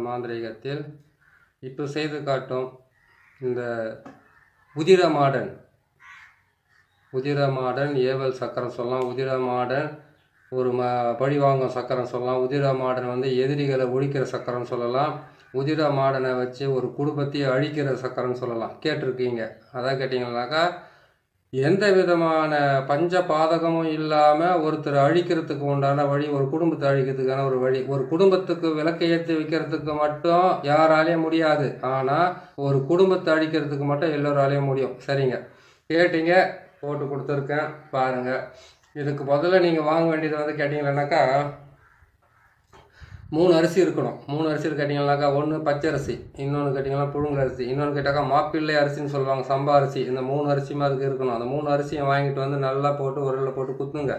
மாந்திரீகத்தில் இப்போ செய்து காட்டும் இந்த உதிரமாடன் ஏவல் சக்கரம் சொல்லலாம். உதிரமாடன் ஒரு பழிவாங்கும் சக்கரம் சொல்லலாம். உதிரமாடன் வந்து எதிரிகளை ஒழிக்கிற சக்கரம் சொல்லலாம். உதிரமாடனை வச்சு ஒரு குடும்பத்தையே அழிக்கிற சக்கரம் சொல்லலாம். கேட்டிருக்கீங்க. அதான் கேட்டிங்கன்னாக்கா எந்த விதமான பஞ்ச பாதகமும் இல்லாமல் ஒருத்தர் அழிக்கிறதுக்கு உண்டான வழி, ஒரு குடும்பத்தை அழிக்கிறதுக்கான ஒரு வழி. ஒரு குடும்பத்துக்கு விளக்கை ஏற்றி வைக்கிறதுக்கு மட்டும் யாராலையும் முடியாது. ஆனால் ஒரு குடும்பத்தை அழிக்கிறதுக்கு மட்டும் எல்லோராலையும் முடியும். சரிங்க, கேட்டீங்க, போட்டு கொடுத்துருக்கேன் பாருங்கள். இதுக்கு முதல்ல நீங்கள் வாங்க வேண்டியது வந்து கேட்டிங்கன்னாக்கா 3 அரிசி இருக்கணும். 3 அரிசியில் கேட்டிங்கன்னாக்கா ஒன்று பச்சரிசி, இன்னொன்று கேட்டிங்கன்னா புழுங்கல் அரிசி, இன்னொன்று கேட்டாக்கா மாப்பிள்ளை அரிசின்னு சொல்லுவாங்க, சம்பா அரிசி. இந்த 3 அரிசியுமே அதுக்கு இருக்கணும். அந்த 3 அரிசியை வாங்கிட்டு வந்து நல்லா போட்டு உரலில் போட்டு குத்துங்க.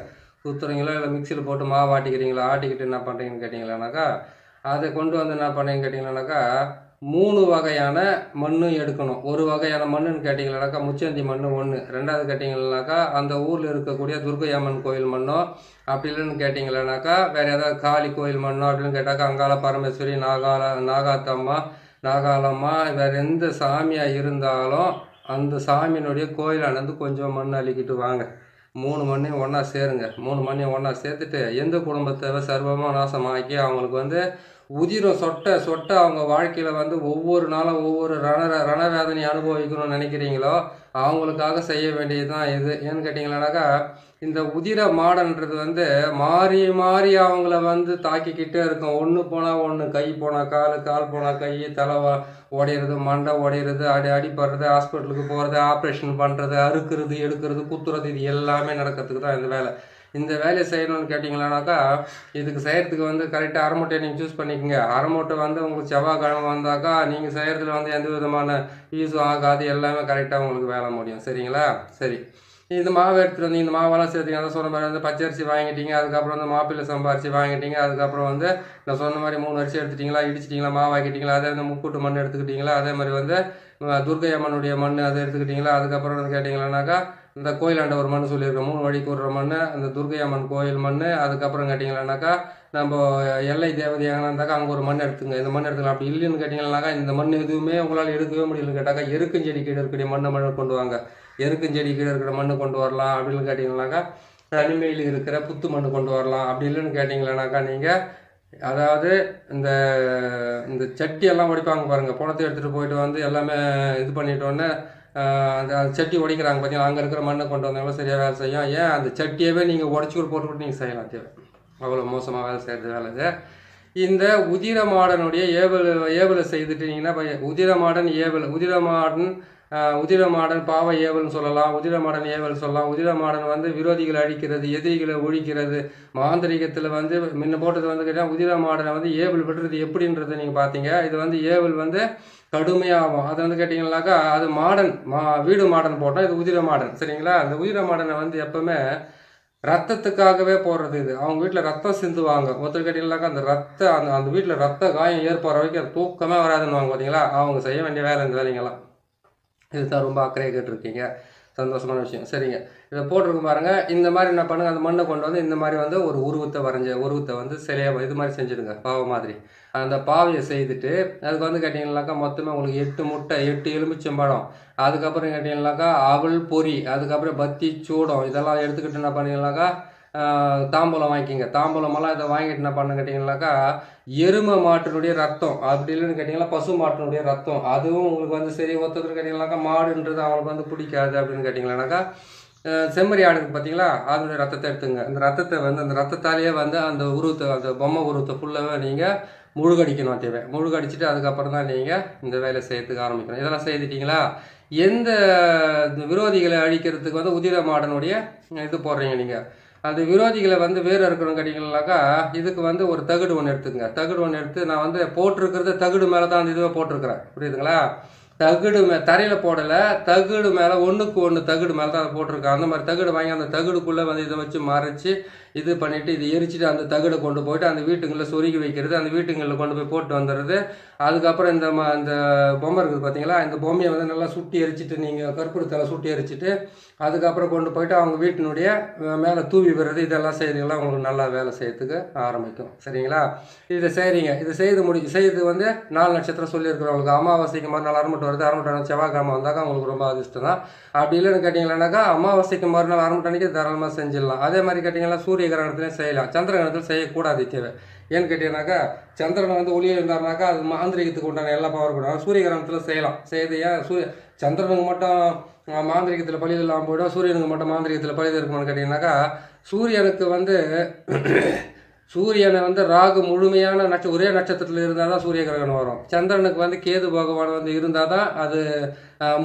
குத்துறீங்களா இல்லை மிக்சியில் போட்டு மாவு ஆட்டிக்கிறீங்களா? ஆட்டிக்கிட்டு என்ன பண்ணுறீங்கன்னு கேட்டிங்களானாக்கா அதை கொண்டு வந்து என்ன பண்ணுறீங்கன்னு கேட்டிங்களானாக்கா 3 வகையான மண்ணும் எடுக்கணும். ஒரு வகையான மண்ணுன்னு கேட்டிங்களானாக்கா முச்சந்தி மண் ஒன்று. ரெண்டாவது கேட்டிங்கன்னாக்கா அந்த ஊரில் இருக்கக்கூடிய துர்க்கை அம்மன் கோயில் மண்ணோ, அப்படி இல்லைன்னு கேட்டிங்களானாக்கா வேறு ஏதாவது காளி கோயில் மண்ணோ அப்படின்னு கேட்டாக்கா அங்காள பரமேஸ்வரி, நாகாத்தம்மா, நாகாலம்மா, வேறு எந்த சாமியாக இருந்தாலும் அந்த சாமியினுடைய கோயிலானது கொஞ்சம் மண் அள்ளிக்கிட்டு வாங்க. 3 மண்ணையும் ஒன்றா சேருங்க. 3 மண்ணையும் ஒன்றா சேர்த்துட்டு எந்த குடும்பத்தை சர்வமாக நாசமாக்கி அவங்களுக்கு வந்து உதிரம் சொட்ட அவங்க வாழ்க்கையில் வந்து ஒவ்வொரு நாளும் ஒவ்வொரு ரணவேதனை அனுபவிக்கணும்னு நினைக்கிறீங்களோ அவங்களுக்காக செய்ய வேண்டியது தான் இது. ஏன்னு கேட்டிங்களானாக்கா இந்த உதிர மாடன்றது வந்து மாறி மாறி அவங்கள வந்து தாக்கிக்கிட்டே இருக்கும். ஒன்று போனால் ஒன்று, கை போனால் கால், கால் போனால் கை, தலை உடையிறது, மண்டை உடையிறது, அடிப்படுறது, ஹாஸ்பிட்டலுக்கு போகிறது, ஆப்ரேஷன் பண்ணுறது, அறுக்கிறது, எடுக்கிறது, குத்துறது, இது எல்லாமே நடக்கிறதுக்கு தான் இந்த வேலை. இந்த வேலையை செய்யணும்னு கேட்டிங்களானாக்கா இதுக்கு செய்கிறதுக்கு வந்து கரெக்டாக அரைமூட்டையை நீங்கள் சூஸ் பண்ணிக்கோங்க. அரைமூட்டை வந்து உங்களுக்கு செவ்வாய்க்கிழமை வந்தாக்கா நீங்கள் செய்கிறதுல வந்து எந்த விதமான யூஸும் ஆகாது, எல்லாமே கரெக்டாக உங்களுக்கு வேலை முடியும். சரிங்களா? சரி, இந்த மாவு எடுத்துகிட்டு வந்து இந்த மாவெல்லாம் சேர்த்துங்க. அதை சொன்ன மாதிரி வந்து பச்சரிசி வாங்கிட்டீங்க, அதுக்கப்புறம் வந்து மாப்பிள்ளை சம்பாரிச்சு வாங்கிட்டீங்க, அதுக்கப்புறம் வந்து நான் சொன்ன மாதிரி 3 அரிசி எடுத்துட்டிங்களா, இடிச்சிட்டிங்களா, மாவாக்கிட்டீங்களா, அதே வந்து முக்கூட்டு மண் எடுத்துக்கிட்டிங்களா, அதே மாதிரி வந்து துர்க்கை அம்மனுடைய மண் அதை எடுத்துக்கிட்டிங்களா, அதுக்கப்புறம் வந்து கேட்டிங்களானாக்கா இந்த கோயிலாண்ட ஒரு மண் சொல்லியிருக்கோம், 3 வழி கூடுற மண், அந்த துர்க்கை அம்மன் கோயில் மண், அதுக்கப்புறம் கேட்டிங்களானாக்கா நம்ம எல்லை தேவதையாக இருந்தாக்கா அங்கே ஒரு மண் எடுத்துங்க. இந்த மண் எடுத்துக்கலாம். அப்படி இல்லைன்னு கேட்டிங்களானாக்கா இந்த மண் எதுவுமே உங்களால் எடுக்கவே முடியலன்னு கேட்டாக்கா எருக்கஞ்செடி கீழே இருக்கக்கூடிய மண் கொண்டு வாங்க. எருக்கஞ்செடி கீழே இருக்கிற மண் கொண்டு வரலாம். அப்படின்னு கேட்டிங்களானாக்கா தனிமையில் இருக்கிற புத்து மண் கொண்டு வரலாம். அப்படி இல்லைன்னு கேட்டிங்களானாக்கா நீங்கள் அதாவது இந்த இந்த சட்டியெல்லாம் உடைப்பாங்க பாருங்கள், பணத்தை எடுத்துகிட்டு போயிட்டு வந்து எல்லாமே இது பண்ணிட்டோன்னே அந்த சட்டி உடைக்கிறாங்க பார்த்தீங்கன்னா, அங்கே இருக்கிற மண்ணை கொண்டு வந்தாலும் சரியாக வேலை செய்யும். ஏன் அந்த சட்டியவே நீங்கள் உடச்சி போட்டுக்கிட்டு நீங்கள் செய்யலாம். தேவை அவ்வளோ மோசமாக வேலை செய்கிறது வேலை இது. இந்த உதிரமாடனுடைய ஏவலை செய்துட்டீங்கன்னா உதிரமாடன் ஏவல், உதிரமாடன் பாவ ஏவல்னு சொல்லலாம், உதிரமாடன் ஏவல் சொல்லலாம். உதிரமாடன் வந்து விரோதிகளை அழிக்கிறது, எதிரிகளை ஒழிக்கிறது. மாந்திரிகத்தில் வந்து முன்ன போட்டது வந்து கேட்டால் உதிரமாடனை வந்து ஏவல் விடுறது எப்படின்றத நீங்கள் பார்த்தீங்க. இது வந்து ஏவல் வந்து கடுமையாகும். அது வந்து கேட்டிங்கனாக்கா அது மாடன் வீடு மாடன் போட்டால் இது உதிர மாடன். சரிங்களா? அந்த உதிர மாடனை வந்து எப்பவுமே ரத்தத்துக்காகவே போடுறது. இது அவங்க வீட்டில் ரத்தம் சிந்துவாங்க. ஒருத்தர் கேட்டிங்கனாக்கா அந்த வீட்டில் ரத்த காயம் ஏற்படுற வரைக்கும் அது தூக்கமே வராதுன்னு வாங்க. பார்த்தீங்களா? அவங்க செய்ய வேண்டிய வேலை இந்த வேலைங்கெல்லாம். இதுதான் ரொம்ப அக்கறையாக கேட்டிருக்கீங்க. சந்தோஷமான விஷயம். சரிங்க, இதை போட்டிருக்கும் பாருங்கள். இந்த மாதிரி என்ன பண்ணுங்கள், அந்த மண்ணை கொண்டு வந்து இந்த மாதிரி வந்து ஒரு உருவத்தை வந்து சிலையாக இது மாதிரி செஞ்சுடுங்க, பாவை மாதிரி. அந்த பாவையை செய்துட்டு அதுக்கு வந்து கேட்டிங்கனாக்கா மொத்தமே உங்களுக்கு 8 முட்டை, 8 எலுமிச்சம்பழம், அதுக்கப்புறம் கேட்டிங்கனாக்கா அவல் பொரி, அதுக்கப்புறம் பத்தி சூடம், இதெல்லாம் எடுத்துக்கிட்டு என்ன பண்ணிங்கனாக்கா தாம்பூலம் வாங்கிக்கிங்க. தாம்பூலமெல்லாம் இதை வாங்கிட்டு என்ன பண்ண கேட்டிங்கனாக்கா எருமை மாட்டினுடைய ரத்தம், அப்படி இல்லைன்னு கேட்டிங்கன்னா பசு மாட்டினுடைய ரத்தம், அதுவும் உங்களுக்கு வந்து சரி ஒருத்தர் கேட்டிங்கனாக்கா மாடுன்றது அவங்களுக்கு வந்து பிடிக்காது. அப்படின்னு கேட்டிங்களானாக்கா செம்மறி ஆடுக்கு பார்த்தீங்களா, அதனுடைய ரத்தத்தை எடுத்துங்க. அந்த ரத்தத்தை வந்து அந்த ரத்தத்தாலேயே வந்து அந்த பொம்மை உருவத்தை ஃபுல்லாகவே நீங்கள் முழுகடிக்கணும். தேவை முழுகடிச்சிட்டு அதுக்கப்புறம் தான் நீங்கள் இந்த வேலை செய்யறதுக்கு ஆரம்பிக்கணும். இதெல்லாம் செய்துட்டீங்களா? எந்த விரோதிகளை அழிக்கிறதுக்கு வந்து உதிர மாடனுடைய இது போடுறீங்க நீங்கள், அந்த விரோதிகளை வந்து வேறு இருக்கணும் கேட்டிங்கனாக்கா இதுக்கு வந்து ஒரு தகுடு ஒன்று எடுத்துக்கங்க. தகுடு ஒன்று எடுத்து நான் வந்து போட்டிருக்கிறது தகுடு மேலே தான் அந்த இதுவை போட்டிருக்கிறேன். புரியுதுங்களா? தகுடு தரையில் போடலை, தகுடு மேலே 1க்கு 1 தகுடு மேலே தான் அதை போட்டிருக்கேன். அந்த மாதிரி தகுடு வாங்கி அந்த தகுடுக்குள்ளே வந்து இதை வச்சு மறைச்சி இது பண்ணிவிட்டு இது எரிச்சிட்டு அந்த தகடை கொண்டு போயிட்டு அந்த வீட்டுங்களில் சொருகி வைக்கிறது, அந்த வீட்டுங்களில் கொண்டு போய் போட்டு வந்துடுறது. அதுக்கப்புறம் இந்த பொம்மை இருக்குது பார்த்தீங்களா, இந்த பொம்மையை வந்து நல்லா சுட்டி எரிச்சிட்டு நீங்கள் கற்பூரத்தில் சுட்டி எரிச்சிட்டு அதுக்கப்புறம் கொண்டு போயிட்டு அவங்க வீட்டினுடைய மேலே தூவி விடுறது. இதெல்லாம் செய்கிறீங்களா உங்களுக்கு நல்லா வேலை செய்யறதுக்கு ஆரம்பிக்கும். சரிங்களா? இதை செய்கிறீங்க. இது செய்து வந்து 4 நட்சத்திரம் சொல்லியிருக்கிறவங்களுக்கு அமாவாசைக்கு மறுநாள் அரமட்டை வருது, அரமட்டை செவ்வாய்க்கிழமை வந்தாக்கா அவங்களுக்கு ரொம்ப அதிர்ஷ்டம் தான். அப்படி இல்லைன்னு கேட்டிங்கன்னாக்கா அமாவாசைக்கு மறுநாள் அரமட்டை அன்றைக்கி தாராளமாக செஞ்சிடலாம். அதே மாதிரி கேட்டிங்கன்னா சூரிய கிரகணத்துலையும் செய்யலாம். சந்திர கிரகணத்தில் செய்யக்கூடாது தேவை. ஏன்னு கேட்டிங்கன்னாக்கா சந்திரனை வந்து ஒளியே இருந்தாருனாக்கா அது மாந்திரிகத்துக்கு உண்டான எல்லா பவர் கூட சூரிய கிரகணத்தில் செய்யலாம். செய்து ஏன் சந்திரனுக்கு மட்டும் மாந்திரிகத்தில் பழிது இல்லாமல் போய்டும், சூரியனுக்கு மட்டும் மாந்திரிகத்தில் பழிது இருக்குமான்னு கேட்டிங்கன்னாக்கா சூரியனுக்கு வந்து சூரியனை வந்து ராகு முழுமையான ஒரே நட்சத்திரத்தில் இருந்தால் தான் சூரிய கிரகணம் வரும். சந்திரனுக்கு வந்து கேது பகவான் வந்து இருந்தால் தான் அது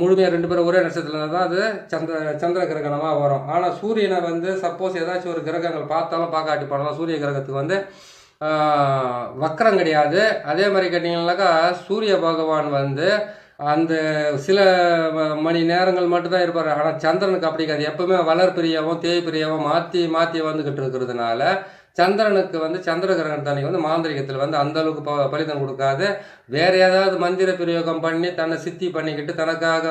முழுமையாக 2 பேரும் ஒரே நட்சத்திரத்தில் இருந்தால் தான் அது சந்திர கிரகணமாக வரும். ஆனால் சூரியனை வந்து சப்போஸ் ஏதாச்சும் ஒரு கிரகங்கள் பார்த்தாலும் பார்க்காட்டி பண்ணலாம். சூரிய கிரகத்துக்கு வந்து வக்கரம் கிடையாது. அதே மாதிரி கேட்டிங்கன்னாக்கா சூரிய பகவான் வந்து அந்த சில மணி நேரங்கள் மட்டும்தான் இருப்பார். ஆனால் சந்திரனுக்கு அப்படி கிடையாது. எப்பவுமே வளர்பிரியாவும் தேய்பிரியாவும் மாற்றி மாற்றி வந்துக்கிட்டு இருக்கிறதுனால சந்திரனுக்கு வந்து சந்திர கிரகணத்தானிக்கு வந்து மாந்திரிகத்தில் வந்து அந்த அளவுக்கு பலிதம் கொடுக்காது. வேற ஏதாவது மந்திர பிரயோகம் பண்ணி தன்னை சித்தி பண்ணிக்கிட்டு தனக்காக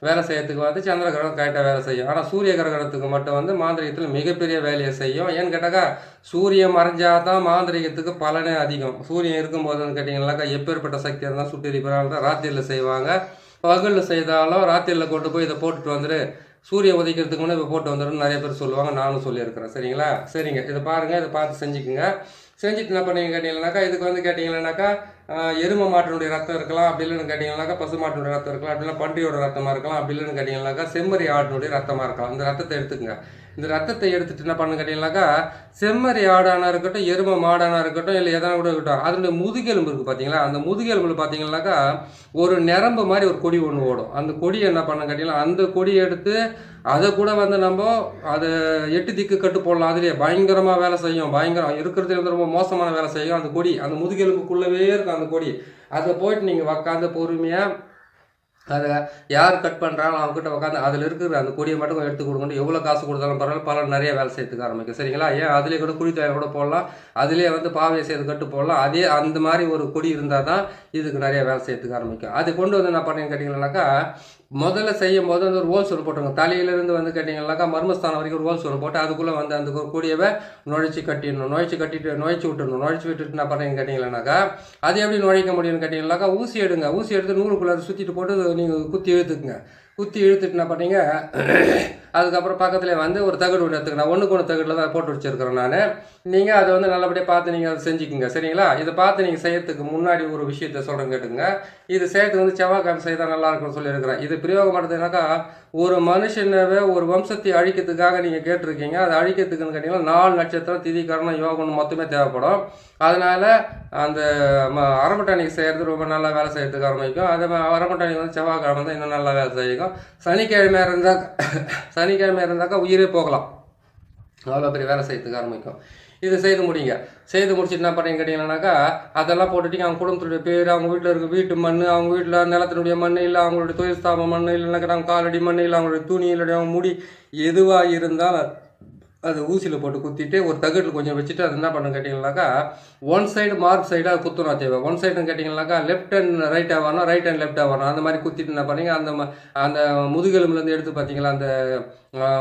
வேலை செய்யறதுக்கு வந்து சந்திர கிரகணம் கரெக்டாக வேலை செய்யும். ஆனால் சூரிய கிரகணத்துக்கு மட்டும் வந்து மாந்திரிகத்தில் மிகப்பெரிய வேலையை செய்யும். ஏன்னு கேட்டாக்கா சூரியன் மறைஞ்சாதான் மாந்திரிகத்துக்கு பலனே அதிகம். சூரியன் இருக்கும்போதுன்னு கேட்டிங்கன்னாக்கா எப்பேற்பட்ட சக்தியாக இருந்தால் சுட்டெரிப்பாங்க தான் ராத்திரியில் செய்வாங்க. பகலில் செய்தாலும் ராத்திரியில் கொண்டு போய் இதை போட்டுட்டு வந்துட்டு சூரிய உதைக்கிறதுக்கு முன்னே இப்போ போட்டு வந்துடும் நிறைய பேர் சொல்லுவாங்க. நானும் சொல்லியிருக்கிறேன். சரிங்களா? சரிங்க, இதை பாருங்கள், இதை பார்த்து செஞ்சுக்குங்க. செஞ்சுட்டு என்ன பண்ணீங்க கேட்டிங்கன்னாக்கா இதுக்கு வந்து கேட்டிங்கன்னாக்கா எருமை மாட்டினுடைய ரத்தம் இருக்கலாம். அப்படி இல்லைன்னு கேட்டிங்கன்னாக்கா பசு மாட்டினுடைய ரத்தம் இருக்கலாம். அப்படி இல்லை பன்றியோட ரத்தமாக இருக்கலாம். அப்படி இல்லைன்னு கேட்டிங்கன்னாக்கா செம்மறி ஆட்டினுடைய ரத்தமாக இருக்கலாம். இந்த ரத்தத்தை எடுத்துக்கங்க. இந்த ரத்தத்தை எடுத்துட்டு என்ன பண்ணு கேட்டிங்கன்னாக்கா செம்மறி ஆடானா இருக்கட்டும், எருமை மாடானா இருக்கட்டும், இல்லை எதனா கூட இருக்கட்டும், அதனுடைய முதுகெலும்பு இருக்குது பார்த்தீங்களா, அந்த முதுகெலும்புல பார்த்தீங்கன்னாக்கா ஒரு நரம்பு மாதிரி ஒரு கொடி ஒன்று ஓடும். அந்த கொடியை என்ன பண்ண கேட்டிங்கன்னா அந்த கொடியை எடுத்து அதை கூட வந்து நம்ம அதை 8 திக்கு கட்டு போடலாம். அதுலேயே பயங்கரமாக வேலை செய்யும். பயங்கரம் இருக்கிறதுல வந்து ரொம்ப மோசமான வேலை செய்யும். அந்த கொடி அந்த முதுகெலும்புக்குள்ளவே இருக்கும் அந்த கொடி. அதை போயிட்டு நீங்கள் உக்காந்து பொறுமையாக அதை யார் கட் பண்ணுறாங்களோ அவங்ககிட்ட உட்காந்து அதில் இருக்கிற அந்த கொடியை மட்டும் எடுத்து கொடுக்கணும். எவ்வளோ காசு கொடுத்தாலும் பரவாயில்ல, பலன் நிறைய வேலை செய்யறதுக்கு ஆரம்பிக்கும். சரிங்களா? ஏன் அதிலே கூட குழி தயார் கூட போடலாம், அதிலே வந்து பாவையை செய்து கட்டு போடலாம். அதே அந்த மாதிரி ஒரு கொடி இருந்தால் தான் இதுக்கு நிறைய வேலை செய்யறதுக்கு ஆரம்பிக்கும். அது கொண்டு வந்து என்ன பண்ணீங்கன்னு கேட்டிங்கன்னாக்கா முதல்ல செய்யும் போது வந்து ஒரு ஹோல்ஸ் ஒன்று போட்டுருங்க. தலையிலேருந்து வந்து கேட்டிங்கன்னாக்கா மர்மஸ்தானம் வரைக்கும் ஒரு ஹோல்ஸ் ஒன்று போட்டு அதுக்குள்ளே வந்து அந்த கொடியவை நுழைச்சி கட்டிடணும். நுழைச்சி விட்டுட்டு என்ன பண்ணுறீங்கன்னு கேட்டிங்கன்னாக்கா அது எப்படி நுழைக்க முடியும்னு கேட்டிங்கன்னாக்கா ஊசி எடுங்க. ஊசி எடுத்து நூலுக்குள்ளே சுற்றிட்டு போட்டு நீங்கள் குத்தி இழுத்துக்குங்க. குத்தி இழுத்துட்டு என்ன பண்ணீங்க அதுக்கப்புறம் பக்கத்தில் வந்து ஒரு தகடு ஒன்று எடுத்துக்கணும். நான் 1க்கு 1 தகடில் தான் போட்டு வச்சுருக்கிறேன் நான். நீங்கள் அதை வந்து நல்லபடியாக பார்த்து நீங்கள் அதை செஞ்சுக்குங்க. சரிங்களா? இதை பார்த்து நீங்கள் செய்யறதுக்கு முன்னாடி ஒரு விஷயத்த சொல்கிறேன் கேட்டுங்க. இது செய்யறதுக்கு வந்து செவ்வாய்க்கிழமை செய்தால் நல்லா இருக்கும்னு சொல்லியிருக்கிறேன். இது பிரயோகம் பண்ணுறதுனாக்கா ஒரு மனுஷனவே ஒரு வம்சத்தை அழிக்கிறதுக்காக நீங்கள் கேட்டிருக்கீங்க. அதை அழிக்கிறதுக்குன்னு கேட்டிங்கன்னா 4 நட்சத்திரம் திதி கரணம் யோகம் மொத்தமே தேவைப்படும். அதனால் அந்த அரமட்டானிக்கு செய்கிறது ரொம்ப நல்லா வேலை செய்யறதுக்கு ஆரம்பிக்கும். அதே மாதிரி அரமட்டானிக்கு வந்து செவ்வாய்க்கிழமை தான் இன்னும் நல்லா வேலை செய்யும். சனிக்கிழமை இருந்தாக்கா உயிரே போகலாம். அவ்வளோ பெரிய வேலை செய்யறதுக்கு ஆரம்பிக்கும். இது செய்து முடிங்க. செய்து முடிச்சுட்டு என்ன பண்ணீங்க கேட்டிங்கன்னாக்கா அதெல்லாம் போட்டுட்டீங்க. அவங்க குடும்பத்துடைய பேர், அவங்க வீட்டில் இருக்க வீட்டு மண், அவங்க வீட்டில் நிலத்தினுடைய மண், இல்லை அவங்களுடைய தொழில் ஸ்தாப மண், இல்லைனாக்கா அவங்க காலடி மண், இல்லை அவங்களுடைய துணி, இல்லை அவங்க முடி எதுவாக இருந்தாலும் அது ஊசியில் போட்டு குத்திட்டு ஒரு தகட்டில் கொஞ்சம் வச்சுட்டு அது என்ன பண்ணு கேட்டிங்கன்னாக்கா ஒன் சைடு மார்க் சைடாக குத்தணும் தேவை. ஒன் சைடுன்னு கேட்டிங்கன்னாக்கா லெஃப்ட் அண்ட் ரைட்டாக வரணும், ரைட் அண்ட் லெஃப்டாக வரணும். அந்த மாதிரி குத்திட்டு என்ன பண்ணீங்க அந்த முதுகெலும்புலேருந்து எடுத்து பார்த்தீங்களா அந்த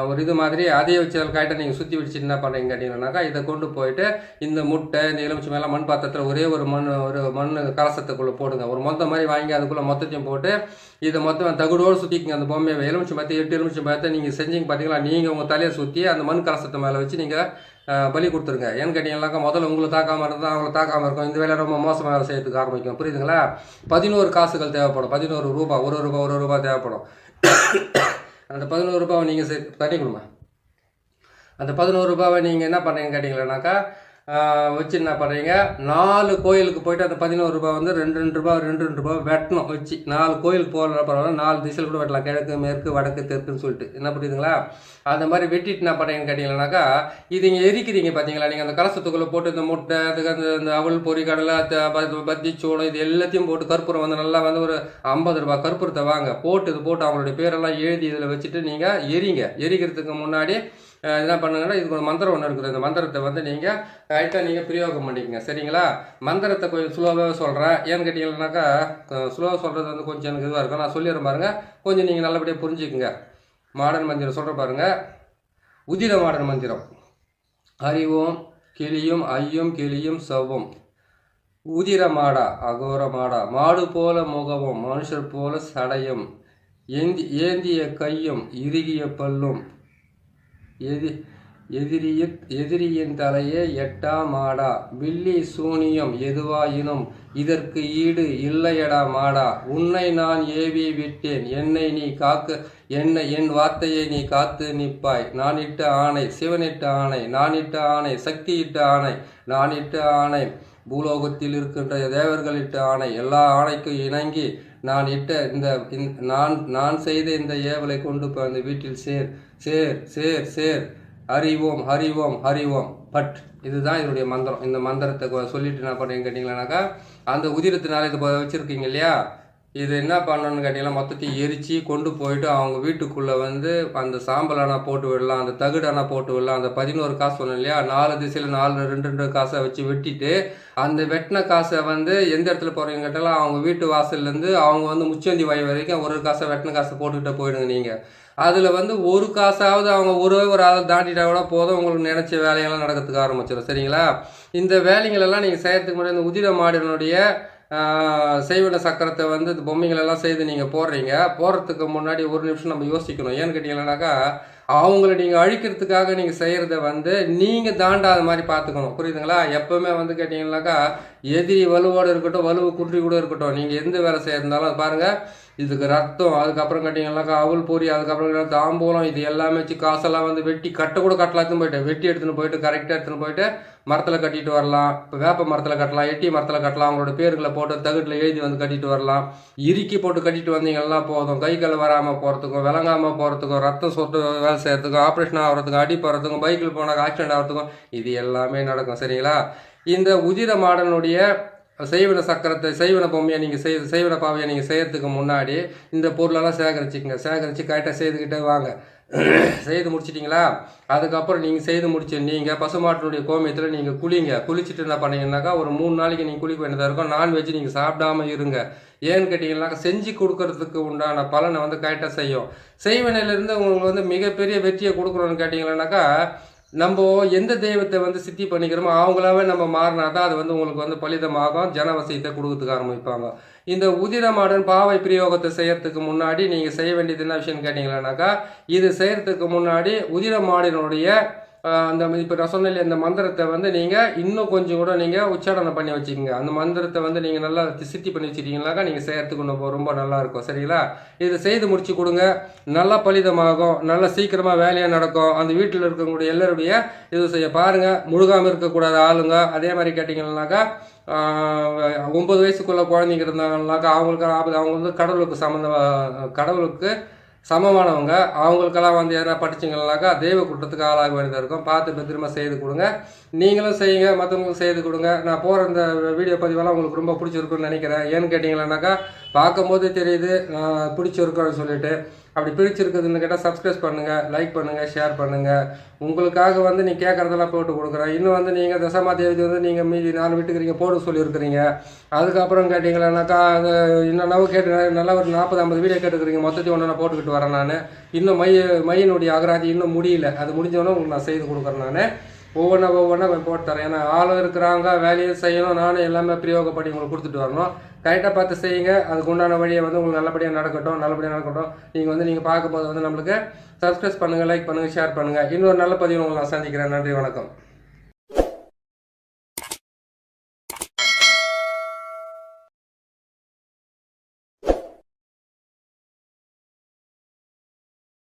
ஒரு இது மாதிரி அதையே வச்சு அதில் கைட்டை நீங்கள் சுற்றி வச்சுட்டு என்ன பண்ணுறீங்க கேட்டிங்கன்னாக்கா இதை கொண்டு போயிட்டு இந்த முட்டை இந்த எலுமிச்சை மேலே மண் பாத்திரத்தில் ஒரே ஒரு மண் கலசத்துக்குள்ளே போடுங்க. ஒரு மொத்த மாதிரி வாங்கி அதுக்குள்ளே மொத்தத்தையும் போட்டு இதை மொத்தம் தகுடோடு சுற்றிக்குங்க. அந்த பொம்மையை எலுமிச்சை பார்த்து 8 எலுமிச்சை பார்த்து நீங்கள் செஞ்சீங்க பார்த்தீங்களா, நீங்கள் உங்கள் தலையை சுற்றி அந்த மண் கலசத்தை மேலே வச்சு நீங்கள் பலி கொடுத்துருங்க. ஏன்னு கேட்டிங்கன்னாக்கா முதல்ல உங்களை தாக்காமல் இருந்தால் அவங்களை தாக்காமல் இருக்கும். இந்த வேலை ரொம்ப மோசமாக வேலை செய்யறதுக்கு ஆரம்பிக்கும். புரியுதுங்களா? 11 காசுகள் தேவைப்படும். 11 ரூபா, ஒரு ரூபா தேவைப்படும். அந்த 11 ரூபாவை நீங்கள் தட்டி கொடுங்க. அந்த 11 ரூபாவை நீங்கள் என்ன பண்ணுறீங்க கேட்டிங்கன்னாக்கா வச்சு என்ன பண்ணுறீங்க 4 கோயிலுக்கு போய்ட்டு அந்த 11 ரூபா வந்து 2 ரூபா வெட்டணும். வச்சு 4 கோயிலுக்கு போகிற பரவாயில்ல, 4 திசையில் கூட வெட்டலாம். கிழக்கு மேற்கு வடக்கு தெற்குன்னு சொல்லிட்டு என்ன புரியுதுங்களா? அந்த மாதிரி வெட்டிட்டு என்ன பண்ணுறீங்கன்னு கேட்டிங்கன்னாக்கா இது இங்கே எரிக்கிறீங்க பார்த்தீங்களா, நீங்கள் அந்த கலசத்துக்குள்ளே போட்டு இந்த முட்டை அதுக்கு அந்த அவல் பொறி கடலை பத்தி சோளம் இது எல்லாத்தையும் போட்டு கற்பூரம் வந்து நல்லா வந்து ஒரு 50 ரூபா கற்பூரத்தை வாங்க போட்டு இது போட்டு அவங்களுடைய பேரெல்லாம் எழுதி இதில் வச்சுட்டு நீங்கள் எரிங்க. எரிக்கிறதுக்கு முன்னாடி என்ன பண்ணுங்கன்னா இதுக்கு ஒரு மந்திரம் ஒன்று இருக்குது. இந்த மந்திரத்தை வந்து நீங்கள் கரெக்டாக நீங்கள் பிரயோகம் பண்ணிக்கங்க. சரிங்களா? மந்திரத்தை கொஞ்சம் ஸ்லோவாக சொல்கிறேன். ஏன்னு கேட்டிங்கன்னாக்கா ஸ்லோவாக சொல்கிறது வந்து கொஞ்சம் எனக்கு இதுவாக இருக்கும். நான் சொல்லிடுறேன் பாருங்கள், கொஞ்சம் நீங்கள் நல்லபடியாக புரிஞ்சுக்குங்க. மாடர்ன் மந்திரம் சொல்கிற பாருங்கள். உதிர மாடர்ன் மந்திரம். அறிவோம் கிளியும் ஐயும் கிளியும் சவ்வும் உதிர மாடா அகோர மாடா மாடு போல முகமும் மனுஷர் போல சடையும் ஏந்திய கையும் இறுகிய பல்லும் எதிரியின் தலையே எட்டா மாடா வில்லி சூனியம் எதுவாயினும் இதற்கு ஈடு இல்லையடா மாடா உன்னை நான் ஏவி விட்டேன் என்னை நீ காக்க என் வார்த்தையை நீ காத்து நிற்பாய். நான் இட்ட ஆணை சிவனிட்ட ஆணை நான் இட்ட ஆணை சக்தி இட்ட ஆணை நான் இட்ட ஆணை பூலோகத்தில் இருக்கின்ற தேவர்களிட்ட ஆணை எல்லா ஆணைக்கும் இணங்கி நான் இட்ட நான் செய்த இந்த ஏவலை கொண்டு போய் அந்த வீட்டில் சேர் சேர் சேர் சேர் அறிவோம் ஹரிவோம் ஹரிவோம் பட். இதுதான் இதனுடைய மந்திரம். இந்த மந்திரத்தை சொல்லிட்டு என்ன பண்ணுறீங்க கேட்டிங்களானாக்கா அந்த உதிரத்தினால இது வச்சுருக்கீங்க இல்லையா, இது என்ன பண்ணணும்னு கேட்டிங்கன்னா மொத்தத்தையும் எரித்து கொண்டு போயிட்டு அவங்க வீட்டுக்குள்ளே வந்து அந்த சாம்பலானா போட்டு விடலாம், அந்த தகுடானா போட்டு விடலாம். அந்த 11 காசு சொன்னோம் இல்லையா, 4 திசையில் 2 காசை வச்சு வெட்டிட்டு அந்த வெட்டின காசை வந்து எந்த இடத்துல போகிறீங்க கேட்டாலும் அவங்க வீட்டு வாசல்லேருந்து அவங்க வந்து முச்சந்தி வாய் வரைக்கும் ஒரு காசை வெட்டின காசை போட்டுக்கிட்டே போயிடுங்க. நீங்கள் அதில் வந்து ஒரு காசாவது அவங்க ஒரு ஆள் தாண்டிட்டா கூட போதும், உங்களுக்கு நினச்ச வேலையெல்லாம் நடக்கிறதுக்கு ஆரம்பிச்சிடும். சரிங்களா? இந்த வேலைங்களெல்லாம் நீங்கள் செய்கிறதுக்கு முன்னாடி இந்த உதிர மாடினுடைய செய்வன சக்கரத்தை வந்து இந்த பொம்மைகளெல்லாம் செய்து நீங்கள் போடுறதுக்கு முன்னாடி ஒரு நிமிஷம் நம்ம யோசிக்கணும். ஏன்னு கேட்டிங்கன்னாக்கா அவங்கள நீங்கள் அழிக்கிறதுக்காக நீங்கள் செய்கிறத வந்து நீங்கள் தாண்டாத மாதிரி பார்த்துக்கணும். புரியுதுங்களா? எப்போவுமே வந்து கேட்டிங்கன்னாக்கா எதிரி வலுவோடு இருக்கட்டும் வலுவு குன்றி கூட இருக்கட்டும், நீங்கள் எந்த வேலை செய்யிருந்தாலும் அது பாருங்கள், இதுக்கு ரத்தம், அதுக்கப்புறம் கேட்டிங்கன்னாக்கா அவல் பொரி, அதுக்கப்புறம் தாம்பூலம், இது எல்லாமே வச்சு காசெல்லாம் வந்து வெட்டி கூட கட்டலாத்துன்னு போயிட்டு வெட்டி எடுத்துன்னு போயிட்டு கரெக்டாக எடுத்துன்னு போயிட்டு மரத்தில் கட்டிட்டு வரலாம். இப்போ வேப்ப மரத்தில் கட்டலாம், எட்டி மரத்தில் கட்டலாம், அவங்களோட பேர்களை போட்டு தகுட்டில் எழுதி வந்து கட்டிட்டு வரலாம். இறுக்கி போட்டு கட்டிட்டு வந்தீங்கன்னா போதும், கை கால் வராமல் போகிறதுக்கும் விளங்காமல் போகிறதுக்கும் ரத்தம் சொட்டு வேலை செய்கிறதுக்கும் ஆப்ரேஷன் ஆகிறதுக்கும் அடி போகிறதுக்கும் பைக்கில் போனாக்க ஆக்சிடென்ட் ஆகிறதுக்கும் இது எல்லாமே நடக்கும். சரிங்களா? இந்த உதிர மாடனுடைய செய்வன சக்கரத்தை செய்வன பொம்மையை நீங்கள் செய்வன பாவையை நீங்கள் செய்கிறதுக்கு முன்னாடி இந்த பொருளெல்லாம் சேகரிச்சுக்கங்க. சேகரித்து கரெக்டாக செய்துக்கிட்டே வாங்க. செய்து முடிச்சிட்டிங்களா? அதுக்கப்புறம் நீங்கள் செய்து முடிச்சு நீங்கள் பசுமாட்டினுடைய கோமியத்தில் நீங்கள் குளிச்சுட்டு என்ன பண்ணீங்கன்னாக்கா ஒரு 3 நாளைக்கு நீங்கள் குளிக்க வேண்டியதாக இருக்கும். நான்வெஜ் நீங்கள் சாப்பிடாமல் இருங்க. ஏன்னு கேட்டிங்கன்னாக்கா செஞ்சு கொடுக்கறதுக்கு உண்டான பலனை வந்து கரெக்டாக செய்யும். செய்வனையிலேருந்து உங்களுக்கு வந்து மிகப்பெரிய வெற்றியை கொடுக்குறோன்னு கேட்டிங்கன்னாக்கா நம்ம எந்த தெய்வத்தை வந்து சித்தி பண்ணிக்கிறோமோ அவங்களாவே நம்ம மாறினா தான் அது வந்து உங்களுக்கு வந்து பலிதமாகும், ஜனவசியத்தை கொடுக்கறதுக்கு ஆரம்பிப்பாங்க. இந்த உதிர மாடன் பாவை பிரயோகத்தை செய்யறதுக்கு முன்னாடி நீங்கள் செய்ய வேண்டியது என்ன விஷயம்னு கேட்டிங்களானாக்கா இது செய்கிறதுக்கு முன்னாடி உதிர மாடினுடைய அந்த இப்போ நான் சொன்ன இந்த மந்திரத்தை வந்து நீங்கள் இன்னும் கொஞ்சம் கூட நீங்கள் உச்சாரணை பண்ணி வச்சுக்கோங்க. அந்த மந்திரத்தை வந்து நீங்கள் நல்லா சித்தி பண்ணி வச்சுட்டீங்கன்னாக்கா நீங்கள் செய்கிறதுக்கு ரொம்ப நல்லாயிருக்கும். சரிங்களா? இதை செய்து முடிச்சு கொடுங்க, நல்லா பலிதமாகும், நல்லா சீக்கிரமாக வேலையாக நடக்கும். அந்த வீட்டில் இருக்கக்கூடிய எல்லாருடைய இது செய்ய பாருங்கள். முழுகாமல் இருக்கக்கூடாத ஆளுங்க. அதே மாதிரி கேட்டிங்கன்னாக்கா 9 வயசுக்குள்ள குழந்தைங்க இருந்தாங்கன்னாக்கா அவங்களுக்கு அவங்க வந்து கடவுளுக்கு சமமானவங்க. அவங்களுக்கெல்லாம் வந்து எதனா படிச்சிங்கன்னாக்கா தெய்வ குற்றத்துக்கு ஆளாக வேண்டியதாக இருக்கும். பார்த்து பத்திரமா செய்து கொடுங்க. நீங்களும் செய்யுங்க, மற்றவங்களுக்கு செய்து கொடுங்க. நான் போகிற இந்த வீடியோ பதிவெல்லாம் உங்களுக்கு ரொம்ப பிடிச்சிருக்குன்னு நினைக்கிறேன். ஏன்னு கேட்டிங்கன்னாக்கா பார்க்கும்போது தெரியுது பிடிச்சிருக்கோன்னு சொல்லிட்டு. அப்படி பிடிச்சிருக்குதுன்னு கேட்டால் சப்ஸ்கிரைப் பண்ணுங்கள், லைக் பண்ணுங்கள், ஷேர் பண்ணுங்கள். உங்களுக்காக வந்து நீ கேட்குறதெல்லாம் போட்டு கொடுக்குறேன். இன்னும் வந்து நீங்கள் தசமா தேதி வந்து நீங்கள் மீதி 4 வீட்டுக்கிறீங்க போட சொல்லியிருக்கிறீங்க. அதுக்கப்புறம் கேட்டிங்களானாக்கா அது இன்னும் கேட்டு நல்லா ஒரு 40-50 வீடியோ கேட்டுக்கிறீங்க. மொத்தத்தையும் ஒன்று நான் போட்டுக்கிட்டு வரேன். நான் இன்னும் மையினுடைய அகராதி இன்னும் முடியல. அது முடிஞ்சவொன்னே உங்களுக்கு நான் செய்து கொடுக்குறேன். நான் ஒவ்வொன்றா போட்டு தரேன். ஏன்னா ஆளும் இருக்கிறாங்க, வேலையும் செய்யணும், நானும் எல்லாமே பிரயோகப்படி உங்களுக்கு கொடுத்துட்டு வரணும். கரெக்டாக பார்த்து செய்யுங்க. அதுக்கு உண்டான வழியை வந்து உங்களுக்கு நல்லபடியாக நடக்கட்டும். நீங்கள் பார்க்கும்போது வந்து நம்மளுக்கு சப்ஸ்கிரைப் பண்ணுங்கள், லைக் பண்ணுங்கள், ஷேர் பண்ணுங்கள். இன்னொரு நல்ல பதிவு உங்களை நான் சந்திக்கிறேன். நன்றி, வணக்கம்.